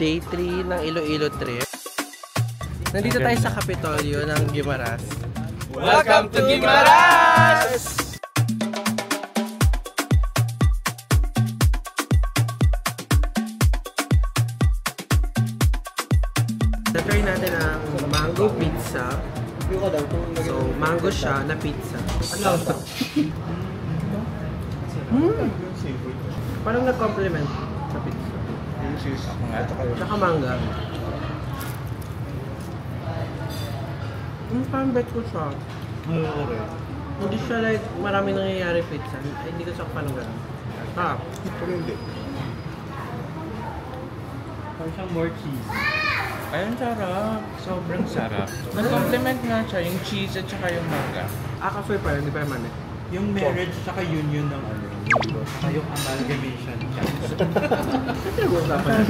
day 3 ng Iloilo trip. Nandito tayo sa Kapitolyo ng Guimaras. Welcome to Guimaras! Na-try natin ang mango pizza. So, mango siya na pizza. Parang nag-complement sa pizza. Tsaka manga. Parang bet ko siya. Hindi siya like maraming nangyayari pizza. Ay, hindi ko siya parang gano'n. Pero hindi. Parang siyang more cheese. Ayun, sarap. Sobrang sarap. Nag-complement nga siya, yung cheese at saka yung manga. Kasoy pa yun, hindi pa naman eh. Yung marriage at saka union ng ano. Saka yung amalgamation. Ito yung usapan.